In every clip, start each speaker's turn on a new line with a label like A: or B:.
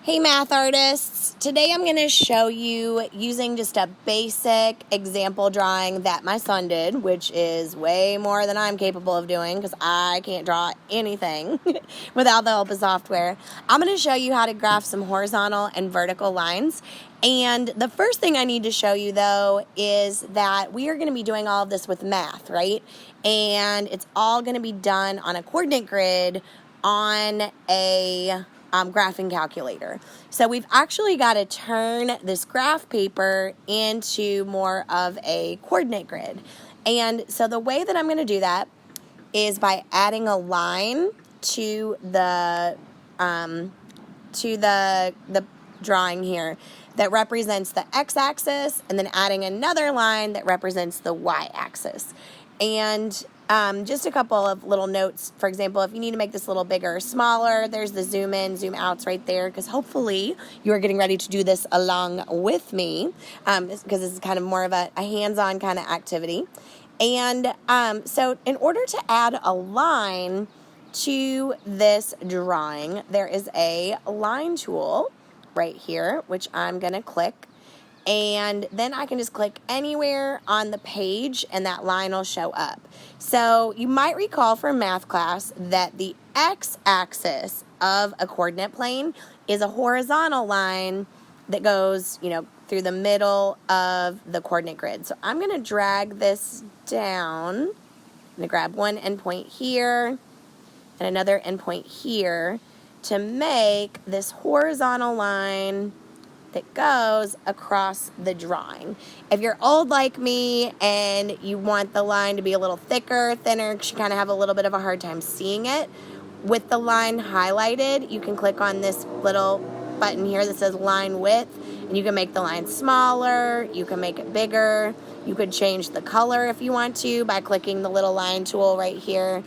A: Hey math artists, today I'm going to show you using just a basic example drawing that my son did, which is way more than I'm capable of doing because I can't draw anything without the help of software. I'm going to show you how to graph some horizontal and vertical lines. And the first thing I need to show you though is that we are going to be doing all of this with math, right? And it's all going to be done on a coordinate grid on a graphing calculator. So we've actually got to turn this graph paper into more of a coordinate grid. And so the way that I'm going to do that is by adding a line to the drawing here that represents the x-axis, and then adding another line that represents the y-axis. And just a couple of little notes. For example, if you need to make this a little bigger or smaller, there's the zoom in, zoom outs right there, because hopefully you are getting ready to do this along with me, because this is kind of more of a hands-on kind of activity. And so in order to add a line to this drawing, there is a line tool right here, which I'm going to click. And then I can just click anywhere on the page and that line will show up. So you might recall from math class that the x-axis of a coordinate plane is a horizontal line that goes, through the middle of the coordinate grid. So I'm going to drag this down. I'm going to grab one endpoint here and another endpoint here to make this horizontal line that goes across the drawing. If you're old like me and you want the line to be a little thicker, thinner, because you kind of have a little bit of a hard time seeing it, with the line highlighted, you can click on this little button here that says line width, and you can make the line smaller, you can make it bigger, you could change the color if you want to by clicking the little line tool right here.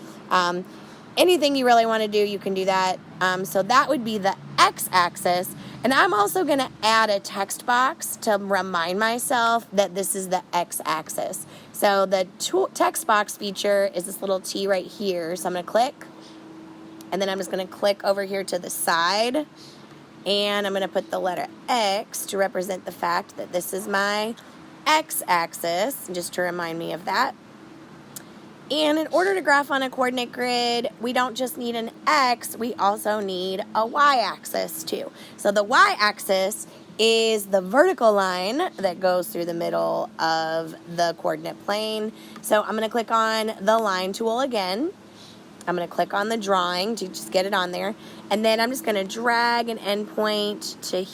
A: Anything you really want to do, you can do that. So that would be the x-axis. And I'm also going to add a text box to remind myself that this is the x-axis. So the text box feature is this little T right here. So I'm going to click. And then I'm just going to click over here to the side. And I'm going to put the letter X to represent the fact that this is my x-axis, just to remind me of that. And in order to graph on a coordinate grid, we don't just need an x, we also need a y-axis too. So the y-axis is the vertical line that goes through the middle of the coordinate plane. So I'm going to click on the line tool again. I'm going to click on the drawing to just get it on there. And then I'm just going to drag an endpoint to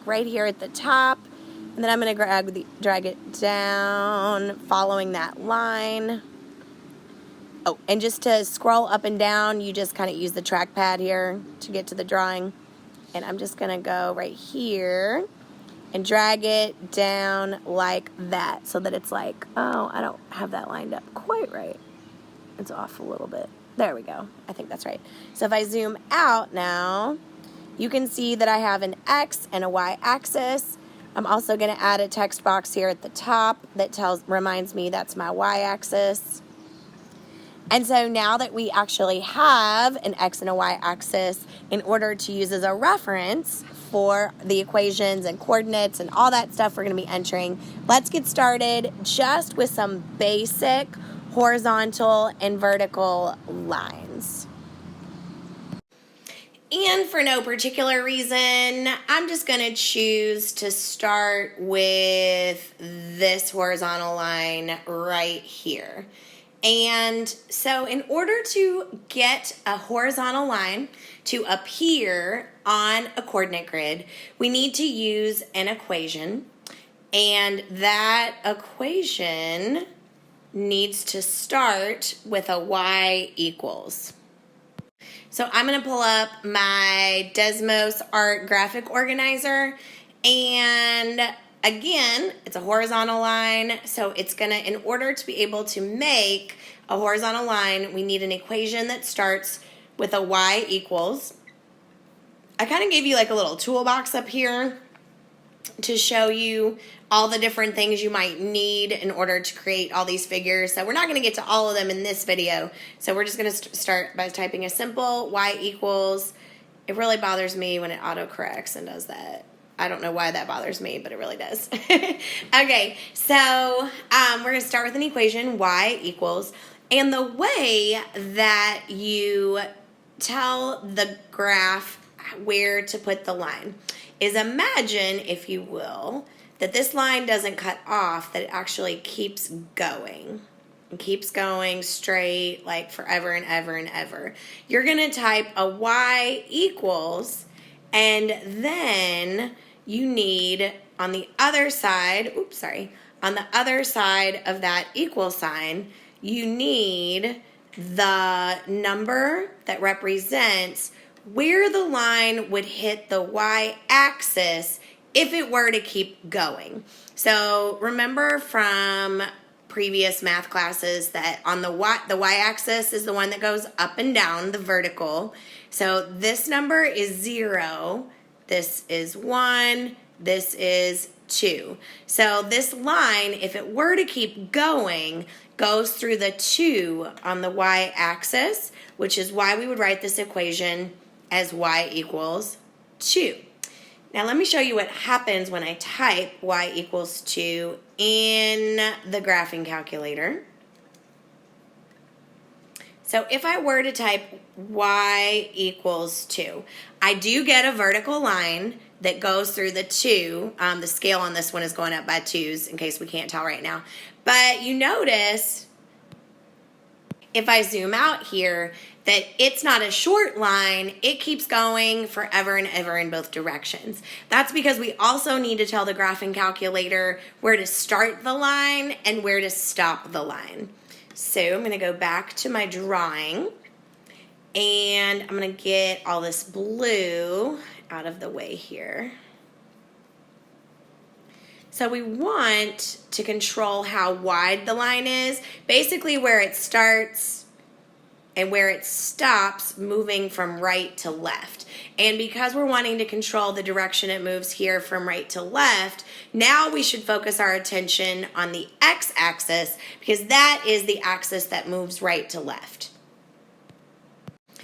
A: right here at the top. And then I'm going to drag it down following that line. Oh, and just to scroll up and down, you just kind of use the trackpad here to get to the drawing. And I'm just going to go right here and drag it down like that so that it's like, oh, I don't have that lined up quite right. It's off a little bit. There we go. I think that's right. So if I zoom out now, you can see that I have an X and a Y axis. I'm also going to add a text box here at the top that reminds me that's my Y axis. And so now that we actually have an X and a Y axis in order to use as a reference for the equations and coordinates and all that stuff we're going to be entering, let's get started just with some basic horizontal and vertical lines. And for no particular reason, I'm just going to choose to start with this horizontal line right here. And so in order to get a horizontal line to appear on a coordinate grid, we need to use an equation. And that equation needs to start with a y equals. So I'm going to pull up my Desmos art graphic organizer, and again, it's a horizontal line, so it's going to, in order to be able to make a horizontal line, we need an equation that starts with a y equals. I kind of gave you like a little toolbox up here to show you all the different things you might need in order to create all these figures. So we're not going to get to all of them in this video. So we're just going to start by typing a simple y equals It really bothers me when it autocorrects and does that. I don't know why that bothers me, but it really does. Okay, so we're going to start with an equation, y equals, and the way that you tell the graph where to put the line is imagine, if you will, that this line doesn't cut off, that it actually keeps going. It keeps going straight, like forever and ever and ever. You're going to type a y equals, and then you need on the other side, on the other side of that equal sign, you need the number that represents where the line would hit the y-axis if it were to keep going. So remember from previous math classes that on the y-axis is the one that goes up and down, the vertical. So this number is 0, this is 1, this is 2. So this line, if it were to keep going, goes through the 2 on the y-axis, which is why we would write this equation as y equals 2. Now let me show you what happens when I type y equals 2 in the graphing calculator. So if I were to type y equals 2, I do get a vertical line that goes through the 2. The scale on this one is going up by 2s in case we can't tell right now. But you notice, if I zoom out here, that it's not a short line, it keeps going forever and ever in both directions. That's because we also need to tell the graphing calculator where to start the line and where to stop the line. So I'm going to go back to my drawing, and I'm going to get all this blue out of the way here. So we want to control how wide the line is, basically where it starts and where it stops moving from right to left. And because we're wanting to control the direction it moves here from right to left, now we should focus our attention on the x-axis because that is the axis that moves right to left.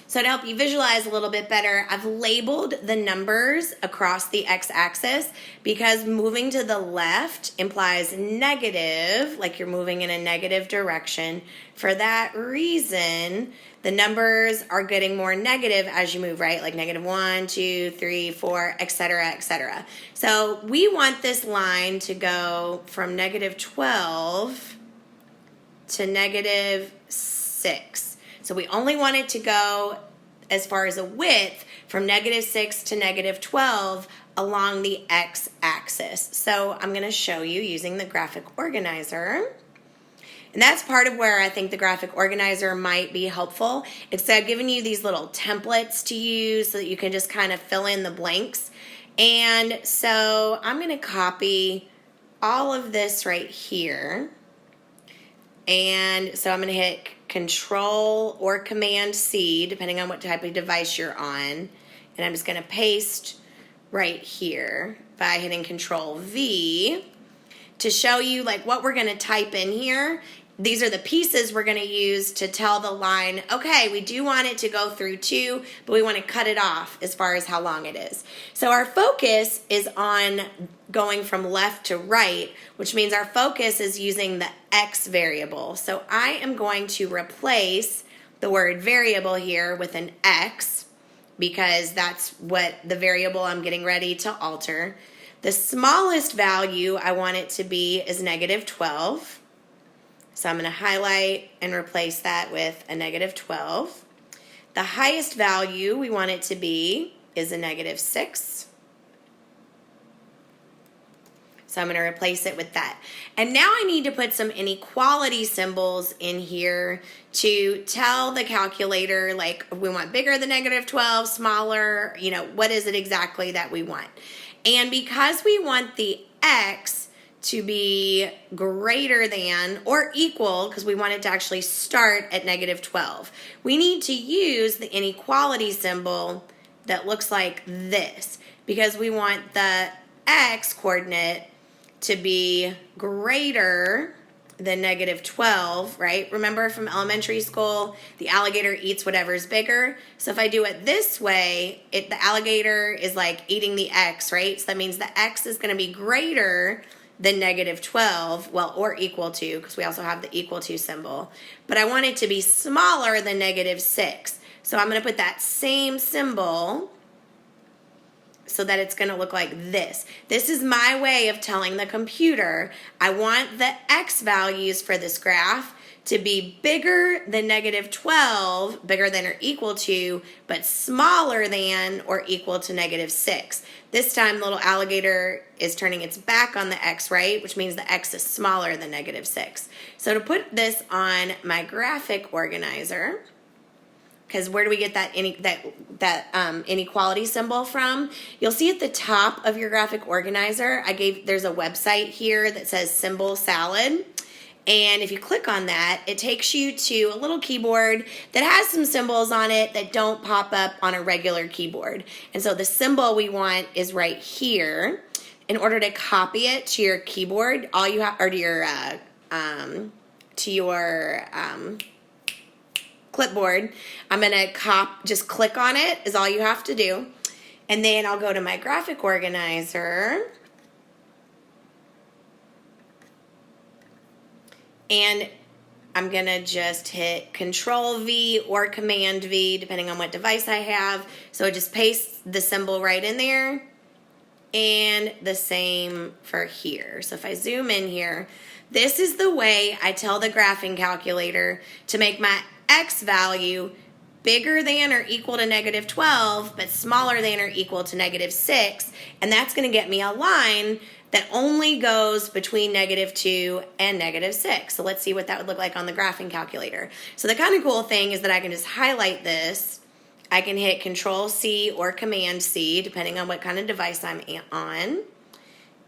A: So to help you visualize a little bit better, I've labeled the numbers across the x-axis because moving to the left implies negative, like you're moving in a negative direction. For that reason, the numbers are getting more negative as you move, right? Like negative 1, 2, 3, 4, etc., etc. So we want this line to go from negative 12 to negative 6. So we only want it to go as far as a width from negative 6 to negative 12 along the x-axis. So I'm going to show you using the graphic organizer. And that's part of where I think the graphic organizer might be helpful. It's giving you these little templates to use so that you can just kind of fill in the blanks. And so I'm going to copy all of this right here. And so I'm going to hit Control or Command C, depending on what type of device you're on. And I'm just going to paste right here by hitting Control V to show you like what we're going to type in here. These are the pieces we're going to use to tell the line, okay, we do want it to go through 2, but we want to cut it off as far as how long it is. So our focus is on going from left to right, which means our focus is using the x variable. So I am going to replace the word variable here with an x because that's what the variable I'm getting ready to alter. The smallest value I want it to be is negative 12. So I'm going to highlight and replace that with a negative 12. The highest value we want it to be is a negative 6. So I'm going to replace it with that. And now I need to put some inequality symbols in here to tell the calculator, like, we want bigger than negative 12, smaller, you know, what is it exactly that we want? And because we want the x to be greater than or equal, because we want it to actually start at negative 12, we need to use the inequality symbol that looks like this, because we want the x coordinate to be greater than negative 12, right? Remember from elementary school, the alligator eats whatever's bigger. So if I do it this way, the alligator is like eating the x, right? So that means the x is going to be greater than negative 12, well, or equal to, because we also have the equal to symbol. But I want it to be smaller than negative 6. So I'm going to put that same symbol so that it's going to look like this. This is my way of telling the computer I want the x values for this graph to be bigger than negative 12, bigger than or equal to, but smaller than or equal to negative 6. This time the little alligator is turning its back on the x, right? Which means the x is smaller than negative 6. So to put this on my graphic organizer, because where do we get that inequality symbol from? You'll see at the top of your graphic organizer, there's a website here that says Symbol Salad. And if you click on that, it takes you to a little keyboard that has some symbols on it that don't pop up on a regular keyboard. And so the symbol we want is right here. In order to copy it to your keyboard, all you have, or to your clipboard, I'm gonna just click on it is all you have to do. And then I'll go to my graphic organizer. And I'm going to just hit Control V or Command V, depending on what device I have. So it just pastes the symbol right in there. And the same for here. So if I zoom in here, this is the way I tell the graphing calculator to make my x value bigger than or equal to negative 12, but smaller than or equal to negative 6. And that's going to get me a line that only goes between negative 2 and negative 6. So let's see what that would look like on the graphing calculator. So the kind of cool thing is that I can just highlight this. I can hit Control C or Command C, depending on what kind of device I'm on.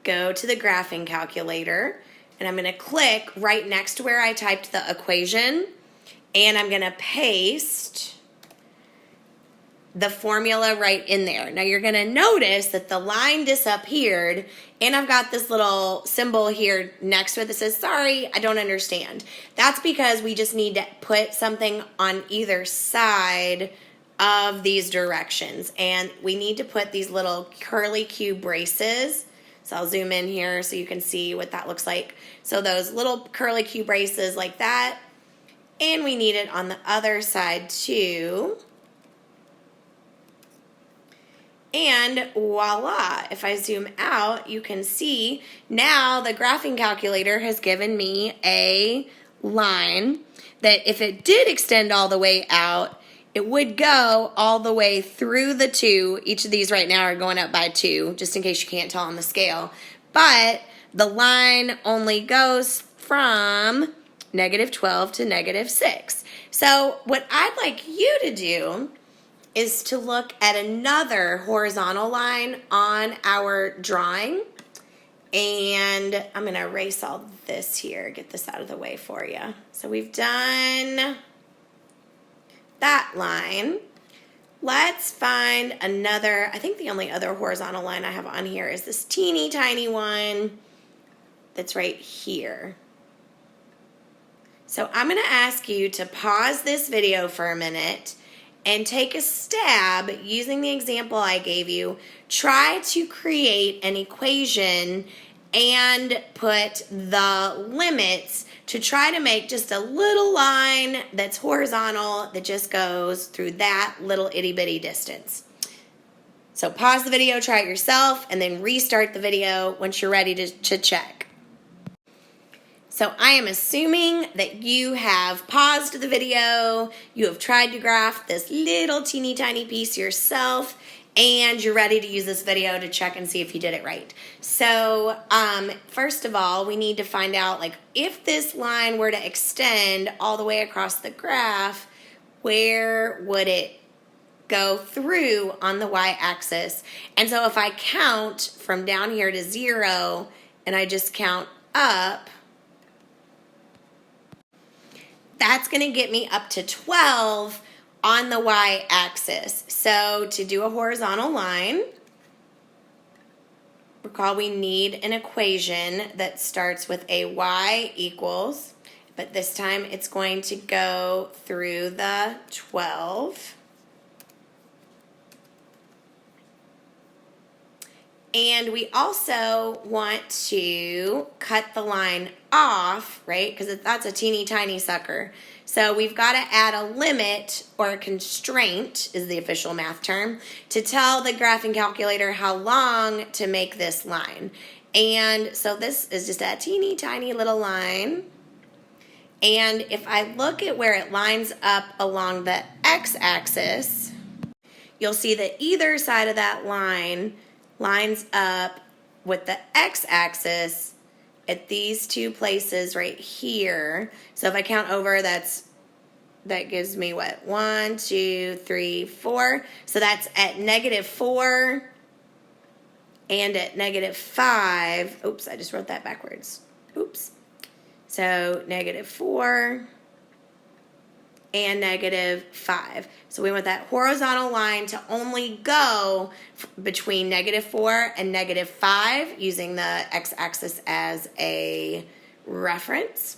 A: Go to the graphing calculator, and I'm going to click right next to where I typed the equation, and I'm going to paste the formula right in there. Now you're going to notice that the line disappeared, and I've got this little symbol here next to it that says, sorry, I don't understand. That's because we just need to put something on either side of these directions, and we need to put these little curly Q braces. So I'll zoom in here so you can see what that looks like. So those little curly Q braces like that, and we need it on the other side too. And voila, if I zoom out, you can see now the graphing calculator has given me a line that if it did extend all the way out, it would go all the way through the 2. Each of these right now are going up by 2, just in case you can't tell on the scale. But the line only goes from negative 12 to negative 6. So what I'd like you to do is to look at another horizontal line on our drawing. And I'm going to erase all this here, get this out of the way for you. So we've done that line. Let's find another, I think the only other horizontal line I have on here is this teeny tiny one that's right here. So I'm going to ask you to pause this video for a minute and take a stab using the example I gave you. Try to create an equation and put the limits to try to make just a little line that's horizontal that just goes through that little itty bitty distance. So pause the video, try it yourself, and then restart the video once you're ready to check. So I am assuming that you have paused the video, you have tried to graph this little teeny tiny piece yourself, and you're ready to use this video to check and see if you did it right. So first of all, we need to find out, like, if this line were to extend all the way across the graph, where would it go through on the y-axis? And so if I count from down here to 0 and I just count up, that's going to get me up to 12 on the y-axis. So to do a horizontal line, recall we need an equation that starts with a y equals, but this time it's going to go through the 12. And we also want to cut the line off, right? Because that's a teeny tiny sucker. So we've got to add a limit, or a constraint is the official math term, to tell the graphing calculator how long to make this line. And so this is just a teeny tiny little line. And if I look at where it lines up along the x-axis, you'll see that either side of that line lines up with the x-axis at these two places right here. So if I count over, that gives me what? 1, 2, 3, 4. So that's at -4 and at -5. Oops, I just wrote that backwards. Oops. So -4 and -5. So we want that horizontal line to only go between -4 and -5 using the x-axis as a reference.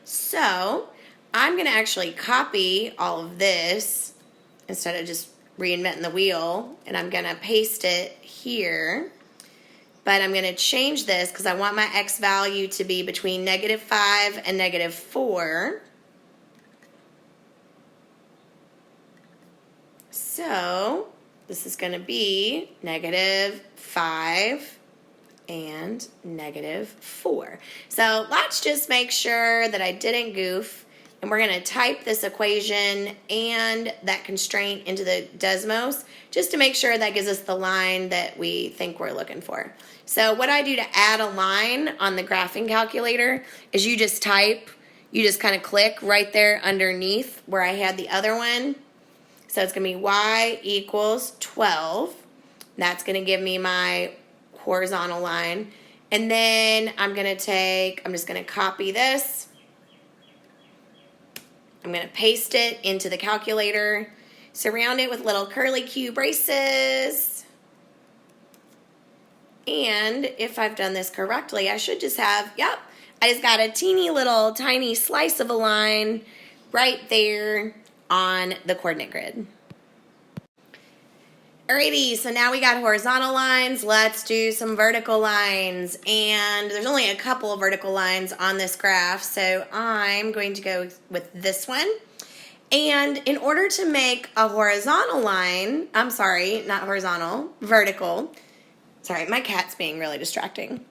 A: So I'm going to actually copy all of this instead of just reinventing the wheel, and I'm going to paste it here. But I'm going to change this because I want my x value to be between -5 and -4. So this is going to be -5 and -4. So let's just make sure that I didn't goof. And we're going to type this equation and that constraint into the Desmos just to make sure that gives us the line that we think we're looking for. So what I do to add a line on the graphing calculator is you just kind of click right there underneath where I had the other one. So it's going to be y equals 12. That's going to give me my horizontal line. And then I'm just going to copy this. I'm going to paste it into the calculator, surround it with little curly Q braces. And if I've done this correctly, I should just have, I just got a teeny little tiny slice of a line right there on the coordinate grid. Alrighty, so now we got horizontal lines. Let's do some vertical lines. And there's only a couple of vertical lines on this graph, so I'm going to go with this one. And in order to make a horizontal line, vertical. Sorry, my cat's being really distracting.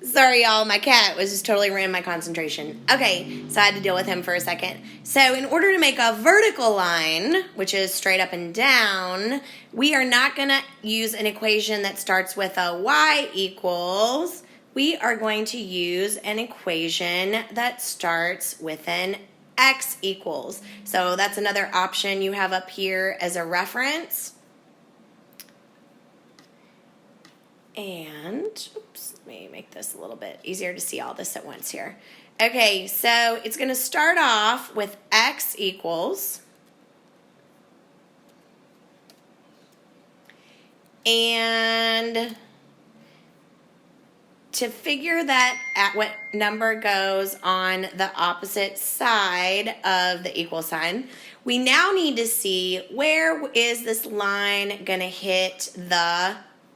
A: Sorry, y'all, my cat was just totally ruining my concentration. Okay, so I had to deal with him for a second. So in order to make a vertical line, which is straight up and down, we are not going to use an equation that starts with a y equals. We are going to use an equation that starts with an x equals. So that's another option you have up here as a reference. And, oops, let me make this a little bit easier to see all this at once here. Okay, so it's going to start off with x equals. And to figure that at what number goes on the opposite side of the equal sign, we now need to see where is this line going to hit the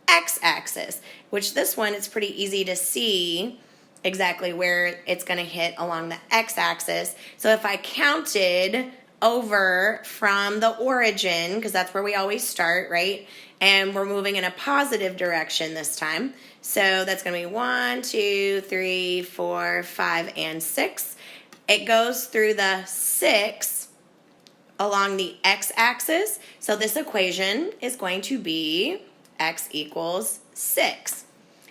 A: x-axis, which this one, it's pretty easy to see exactly where it's going to hit along the x-axis. So if I counted over from the origin, because that's where we always start, right? And we're moving in a positive direction this time. So that's going to be 1, 2, 3, 4, 5, and 6. It goes through the 6 along the x-axis. So this equation is going to be x equals 6.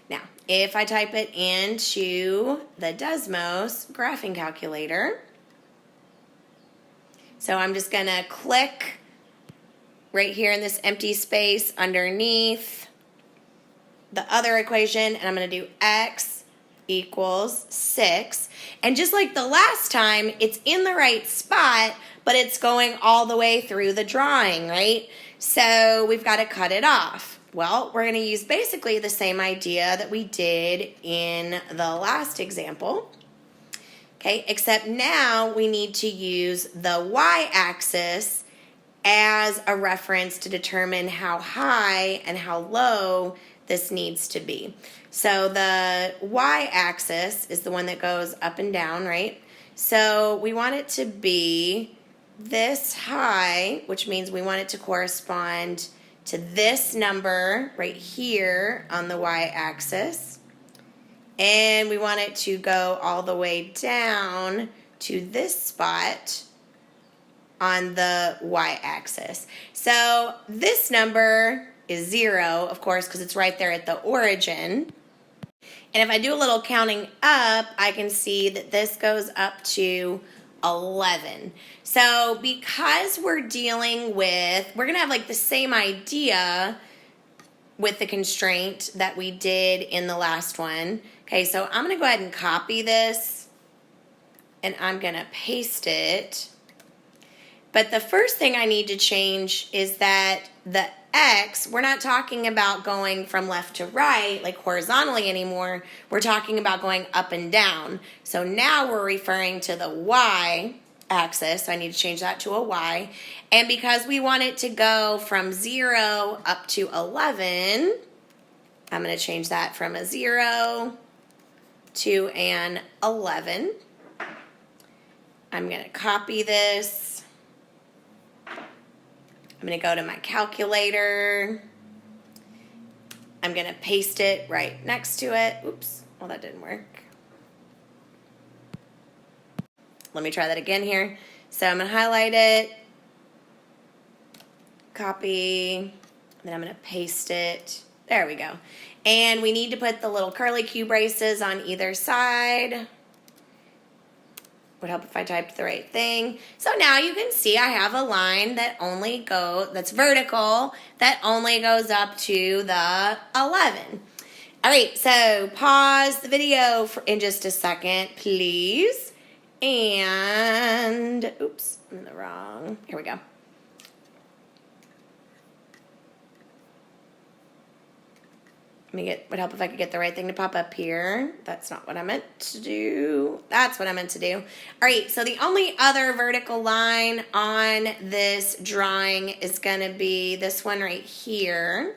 A: Now, if I type it into the Desmos graphing calculator, so I'm just going to click right here in this empty space underneath the other equation, and I'm going to do x equals 6. And just like the last time, it's in the right spot, but it's going all the way through the drawing, right? So we've got to cut it off. Well, we're going to use basically the same idea that we did in the last example. Okay, except now we need to use the y-axis as a reference to determine how high and how low this needs to be. So the y-axis is the one that goes up and down, right? So we want it to be this high, which means we want it to correspond to this number right here on the y-axis. And we want it to go all the way down to this spot on the y-axis. So this number is 0, of course, because it's right there at the origin. And if I do a little counting up, I can see that this goes up to 11. So because we're dealing with, we're going to have like the same idea with the constraint that we did in the last one. Okay, so I'm going to go ahead and copy this, and I'm going to paste it. But the first thing I need to change is that the x, we're not talking about going from left to right, like horizontally anymore. We're talking about going up and down. So now we're referring to the y-axis. So I need to change that to a y. And because we want it to go from 0 up to 11, I'm going to change that from a 0 to an 11. I'm going to copy this. I'm going to go to my calculator. I'm going to paste it right next to it. Oops, well, that didn't work. Let me try that again here. So I'm going to highlight it, copy, and then I'm going to paste it. There we go. And we need to put the little curly Q braces on either side. Would help if I typed the right thing. So now you can see I have a line that that's vertical, that only goes up to the 11. All right, so pause the video in just a second, please. And, oops, I'm in the wrong, here we go. Would help if I could get the right thing to pop up here. That's not what I meant to do. That's what I meant to do. All right, so the only other vertical line on this drawing is going to be this one right here.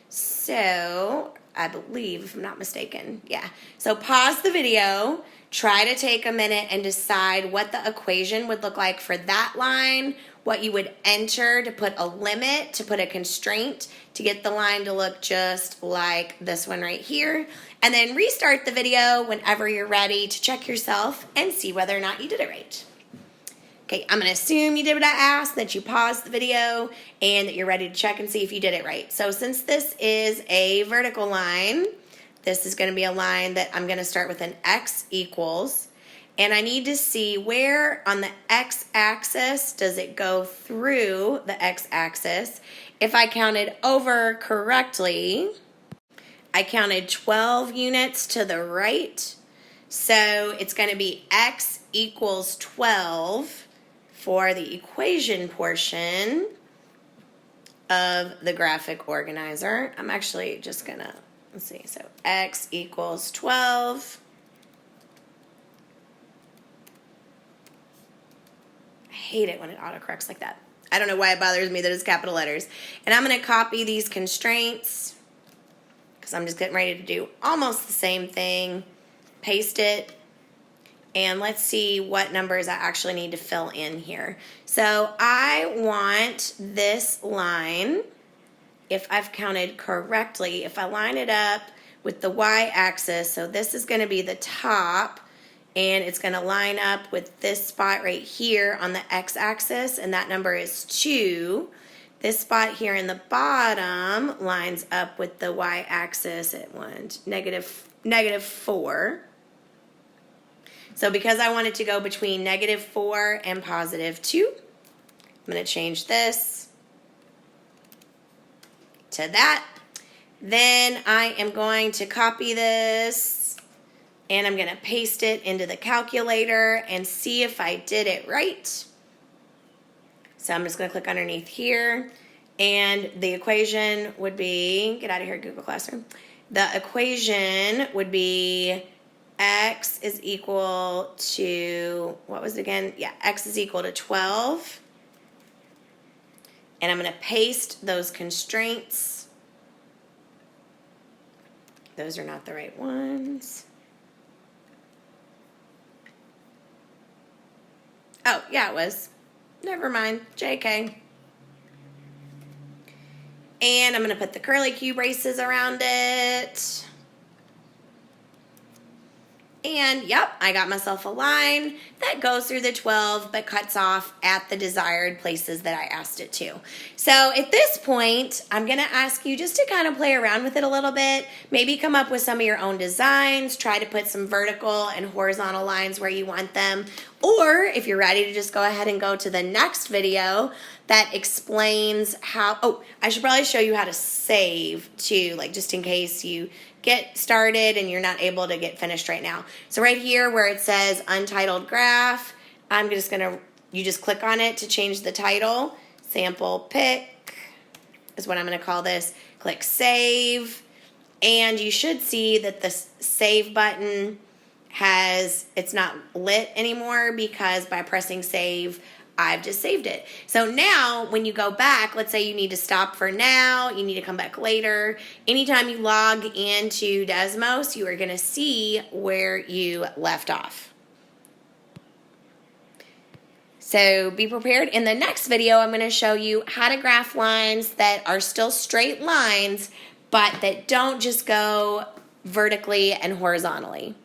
A: So I believe, if I'm not mistaken, yeah. So pause the video. Try to take a minute and decide what the equation would look like for that line, what you would enter to put a limit, to put a constraint, to get the line to look just like this one right here. And then restart the video whenever you're ready to check yourself and see whether or not you did it right. Okay, I'm going to assume you did what I asked, that you paused the video, and that you're ready to check and see if you did it right. So since this is a vertical line, this is going to be a line that I'm going to start with an x equals. And I need to see where on the x-axis does it go through the x-axis. If I counted over correctly, I counted 12 units to the right. So it's going to be x equals 12 for the equation portion of the graphic organizer. I'm actually just going to, let's see, so x equals 12. I hate it when it autocorrects like that. I don't know why it bothers me that it's capital letters. And I'm going to copy these constraints because I'm just getting ready to do almost the same thing. Paste it. And let's see what numbers I actually need to fill in here. So I want this line, if I've counted correctly, if I line it up with the y-axis, so this is going to be the top, and it's going to line up with this spot right here on the x-axis, and that number is 2. This spot here in the bottom lines up with the y-axis at negative 4. So because I want it to go between -4 and +2, I'm going to change this to that. Then I am going to copy this, and I'm going to paste it into the calculator and see if I did it right. So I'm just going to click underneath here, And the equation would be, get out of here, Google Classroom. The equation would be x is equal to, what was it again? Yeah, x is equal to 12. And I'm going to paste those constraints. Those are not the right ones. Oh, yeah, it was. Never mind. JK. And I'm going to put the curly Q braces around it. And, yep, I got myself a line that goes through the 12 but cuts off at the desired places that I asked it to. So at this point, I'm going to ask you just to kind of play around with it a little bit. Maybe come up with some of your own designs. Try to put some vertical and horizontal lines where you want them. Or if you're ready to just go ahead and go to the next video that explains how, oh, I should probably show you how to save too, like just in case you get started and you're not able to get finished right now. So right here where it says untitled graph, I'm just gonna, you just click on it to change the title. Sample pick is what I'm gonna call this. Click save, and you should see that the save button it's not lit anymore because by pressing save, I've just saved it. So now when you go back, let's say you need to stop for now, you need to come back later. Anytime you log into Desmos, you are going to see where you left off. So be prepared. In the next video, I'm going to show you how to graph lines that are still straight lines, but that don't just go vertically and horizontally.